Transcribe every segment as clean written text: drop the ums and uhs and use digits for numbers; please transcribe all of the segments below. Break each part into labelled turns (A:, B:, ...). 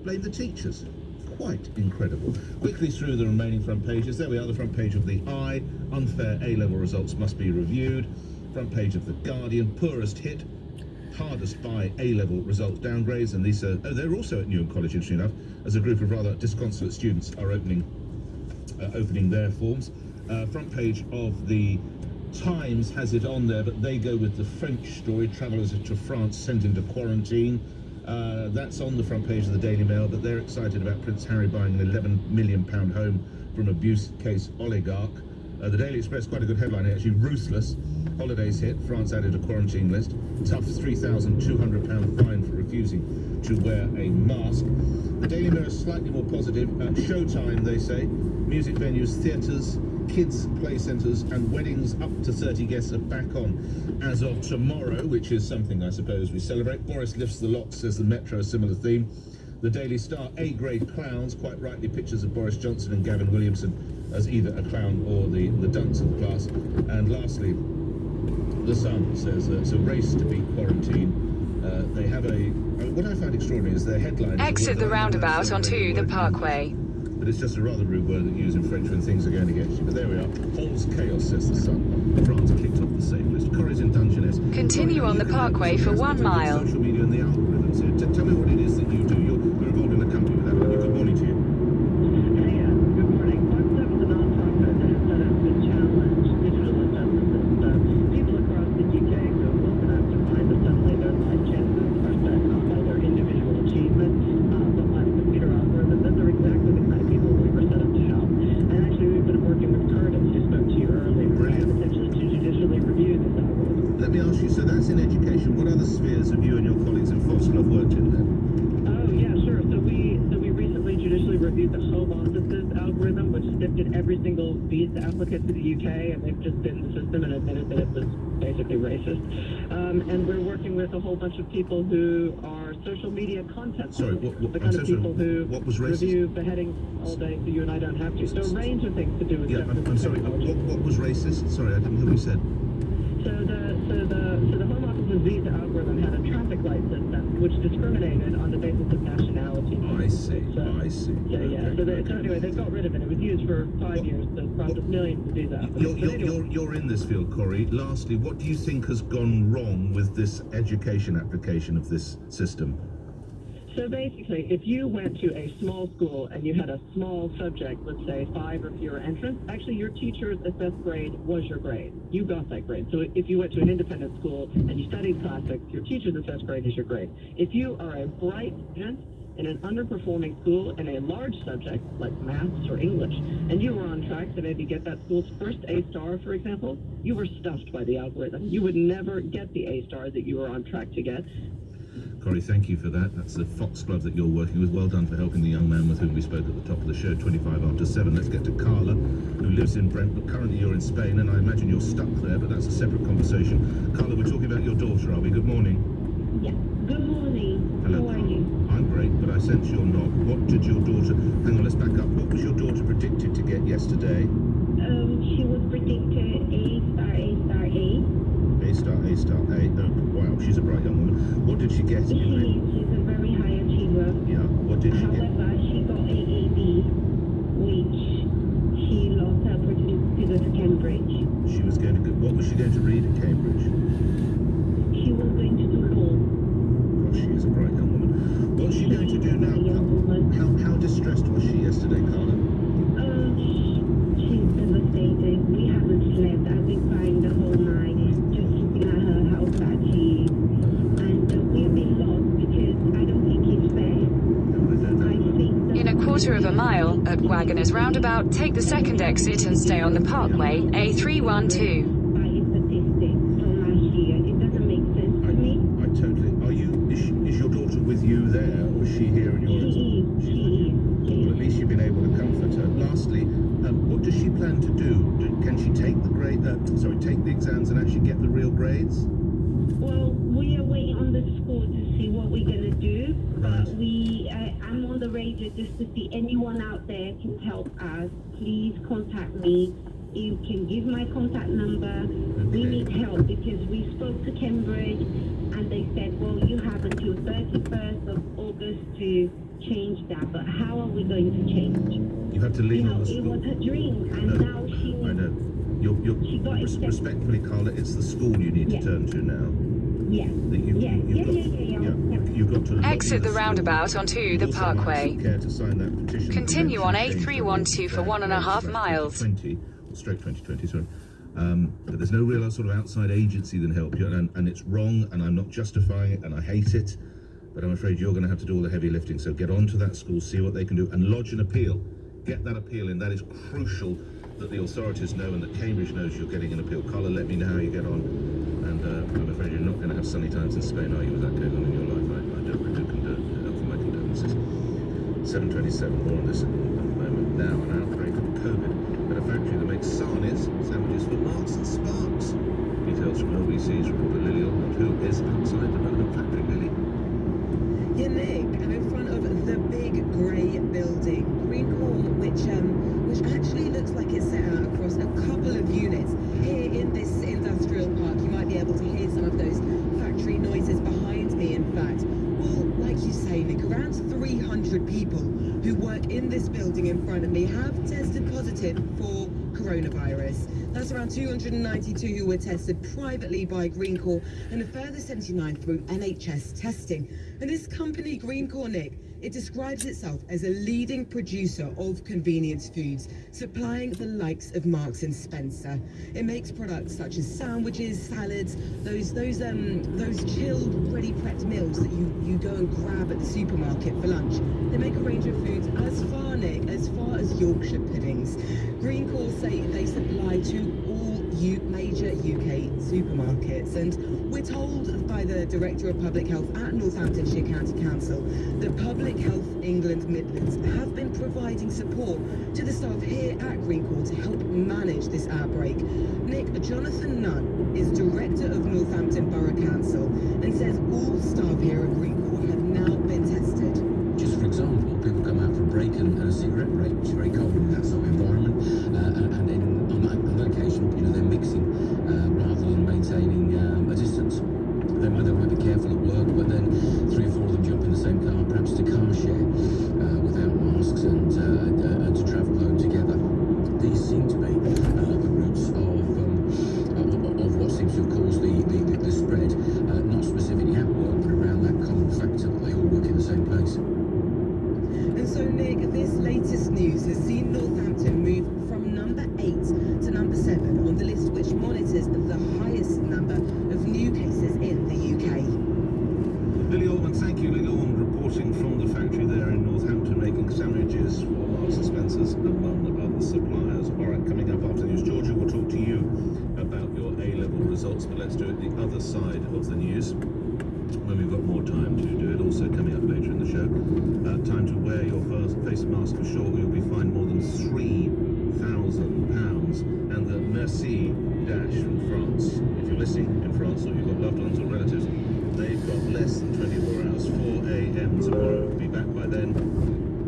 A: blame the teachers. Quite incredible. Quickly through the remaining front pages. There we are, the front page of the Eye. Unfair A-level results must be reviewed. Front page of the Guardian. Poorest hit, hardest by A-level result downgrades. And these are, they're also at Newham College, interesting enough, as a group of rather disconsolate students are opening their forms. Front page of the Times has it on there, but they go with the French story. Travellers to France sent into quarantine. That's on the front page of the Daily Mail, but they're excited about Prince Harry buying an £11 million home from abuse case oligarch. The Daily Express, quite a good headline here, actually. Ruthless. Holidays hit. France added a quarantine list. Tough £3,200 fine for refusing to wear a mask. The Daily Mirror is slightly more positive. Showtime, they say. Music venues, theatres, kids' play centres and weddings up to 30 guests are back on as of tomorrow, which is something I suppose we celebrate. Boris lifts the lot, says the Metro, a similar theme. The Daily Star, A-grade clowns, quite rightly pictures of Boris Johnson and Gavin Williamson as either a clown or the dunce of the class. And lastly, The Sun says it's a race to beat quarantine. They have what I find extraordinary is their headline.
B: Exit the roundabout onto the parkway.
A: But it's just a rather rude word that you use in French when things are going against you. But there we are. All's chaos, says The Sun. France kicked off the safe list. Corrie's in Dungeness.
B: Continue on the parkway for 1 mile.
A: Social media and the algorithms here. Tell me what it is that you do. You're involved in a company with that. Good morning to you.
C: Hey, good morning. Concept is a non-profit that has set up to challenge digital assessment. People across the UK who have woken up to find that suddenly their life chances are set not by their individual achievement, but by the computer algorithms. And they're exactly the kind of people we were set up to help. And actually, we've been working with Curtis, who spoke to you earlier, potentially to judicially review this algorithm.
A: Let me ask you, so that's in education. What other spheres have you and your colleagues in Foxglove worked in then?
C: Oh, yeah, sure. So we recently judicially reviewed the Home Office's algorithm, which sifted every single visa applicant to the UK, and they've just been in the system and admitted that it was basically racist. And we're working with a whole bunch of people who are social media content.
A: Sorry,
C: the kind of people who
A: what was racist?
C: Review beheadings all day, so you and I don't have to. So a range of things to do with
A: I'm sorry. What was racist? Sorry, I didn't hear what you said.
C: So the Home Office's visa algorithm had a traffic light system which discriminated on the basis of nationality.
A: I see.
C: So anyway, they got rid of it. It was used for 5 years to process millions of visa applicants.
A: You're in this field, Corrie. Lastly, what do you think has gone wrong with this education application of this system?
C: So basically, if you went to a small school and you had a small subject, let's say 5 or fewer entrants, actually your teacher's assessed grade was your grade. You got that grade. So if you went to an independent school and you studied classics, your teacher's assessed grade is your grade. If you are a bright student in an underperforming school in a large subject like maths or English, and you were on track to maybe get that school's first A star, for example, you were stuffed by the algorithm. You would never get the A star that you were on track to get.
A: Corrie, thank you for that. That's the Foxglove that you're working with. Well done for helping the young man with whom we spoke at the top of the show, 25 after 7. Let's get to Carla, who lives in Brent, but currently you're in Spain, and I imagine you're stuck there, but that's a separate conversation. Carla, we're talking about your daughter, are we? Good morning.
D: Yeah. Good morning.
A: Hello,
D: How are you?
A: I'm great, but I sense you're not. What did your daughter... Hang on, let's back up. What was your daughter predicted to get yesterday?
D: She was predicted A star, A star, A.
A: A star, A star, A. Oh, wow, she's a bright young woman. What did she get?
D: She's a very high achiever.
A: Yeah, what did she get?
D: However, she got AAB, which she lost her opportunity to go to Cambridge.
A: She was going to go... What was she going to read at Cambridge?
D: She was going to do law.
A: Gosh, she is a bright young woman. What's she going to do now? How distressed was she yesterday, Carla?
D: She's devastated. We haven't slept. I've been crying the whole night, just looking at her, how sad she is. And we've been lost because I don't think it's fair. I think
B: In a quarter of a mile, at Wagoners Roundabout, take the second exit and stay on the parkway, A312.
D: by statistics from last year, it doesn't make sense to me.
A: I totally... Is your daughter with you there, or is she here in your...
D: She is.
A: Well, at least you've been able to comfort her. Lastly, what does she plan to do? Can she take the exams and actually get the real grades?
D: Well, we are waiting on the school to see what we're gonna do.
A: Right.
D: But I'm on the radio just to see anyone out there can help us. Please contact me. you can give my contact number. We need help because we spoke to Cambridge and they said, well, you have until 31st of August to change that. But how are we going to change?
A: You have to lean on the
D: It
A: school.
D: was her dream, and
A: No,
D: now she.
A: I know.
D: She got accepted.
A: Respectfully, Carla, it's the school you need to turn to now.
D: Yeah.
A: You've got to
B: Exit the roundabout onto the parkway. Continue on A312 for 1.5 miles.
A: Stroke 2020, sorry. But there's no real sort of outside agency that can help you, and it's wrong, and I'm not justifying it, and I hate it, but I'm afraid you're going to have to do all the heavy lifting. So get on to that school, see what they can do, and lodge an appeal. Get that appeal in. That is crucial that the authorities know and that Cambridge knows you're getting an appeal. Carla, let me know how you get on. And I'm afraid you're not going to have sunny times in Spain, are you, with that going on in your life? I do offer my condolences. 7:27, more on this at the moment. Now, an outbreak of COVID at a factory that makes sarnies, sandwiches for Marks and Sparks. Details from LBC's reporter Lily Ormond, who is outside the relevant factory. Lily.
E: Yeah, Nick, I'm in front of the big grey building, Greencore, which actually looks like it's set out across a couple of units. Here in this industrial park, you might be able to hear some of those factory noises behind me, in fact. Well, like you say, Nick, around 300 people who work in this building in front of me have tested positive for coronavirus. That's around 292 who were tested privately by Greencore and a further 79 through NHS testing. And this company, Greencore, Nick, it describes itself as a leading producer of convenience foods, supplying the likes of Marks and Spencer. It makes products such as sandwiches, salads, those chilled, ready prepped meals that you go and grab at the supermarket for lunch. They make a range of foods as far, Nick, as far as Yorkshire puddings. Greencore say they supply to all major UK supermarkets, and we're told by the Director of Public Health at Northamptonshire County Council that Public Health England Midlands have been providing support to the staff here at Greencore to help manage this outbreak. Nick, Jonathan Nunn is Director of Northampton Borough Council and says all staff here at Greencore have now been tested.
F: Just for example, people come out for a break and a cigarette break, which is very common in that sort of environment, and then on that occasion, they're mixing rather than maintaining a distance. They might be careful at work, but then 3 or 4 of them jump in the same car, perhaps to car share without masks and to travel home together. These seem to be the roots of what seems to have caused the spread, not specifically at work, but around that common factor that they all work in the same place.
E: And so, Nick, this latest news has seen Northampton move from number 8 to number 7 on the list which monitors the highest number of new cases in the UK.
A: Lily Ormond, thank you. Lily Ormond reporting from the factory there in Northampton, making sandwiches for Marks and Spencer's among other suppliers. All right, coming up after the news, Georgia will talk to you about your A-level results, but let's do it the other side of the news when we've got more time to do it. Also coming up later in the show, time to wear your first face mask for sure. You'll be fined more than £3,000, and the Merci Dash from France. If you're listening in France or you've got loved ones or relatives, they've got less than 24 hours, 4 a.m. tomorrow. We'll be back by then,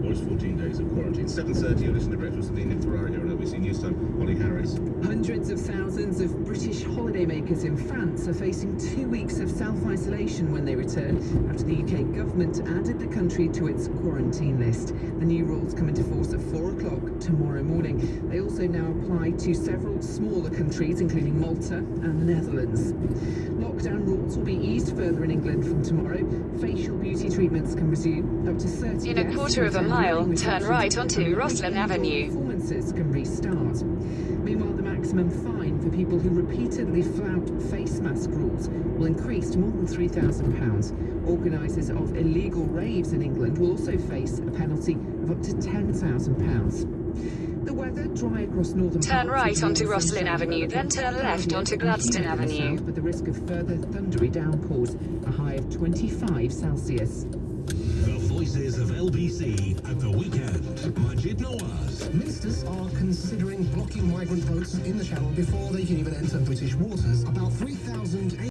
A: or it's 14 days of quarantine. 7:30, you're listening to Breakfast with Ian Ferrari here on LBC News Time. Holly Harris.
G: Hundreds of thousands of British holidaymakers in France are facing 2 weeks of self-isolation when they return after the UK government added the country to its quarantine list. The new rules come into force at 4 o'clock tomorrow morning. They also now apply to several smaller countries, including Malta and the Netherlands. Lockdown rules will be eased further in England from tomorrow. Facial beauty treatments can resume. Up to 30
B: In a quarter of a mile, turn right onto Roslyn Avenue.
G: Performances can restart. Meanwhile, the maximum fine for people who repeatedly flout face mask rules will increase to more than £3,000. Organisers of illegal raves in England will also face a penalty of up to £10,000. The weather dry across northern
B: Turn
G: parts
B: right
G: of
B: onto
G: northern
B: Roslyn
G: Central
B: Avenue, then turn left onto Gladstone
G: and humid in the
B: Avenue.
G: south, with the risk of further thundery downpours, a high of 25 Celsius.
H: The voices of LBC at the weekend. Majid Nawaz.
I: Ministers are considering blocking migrant boats in the channel before they can even enter British waters. About 3,000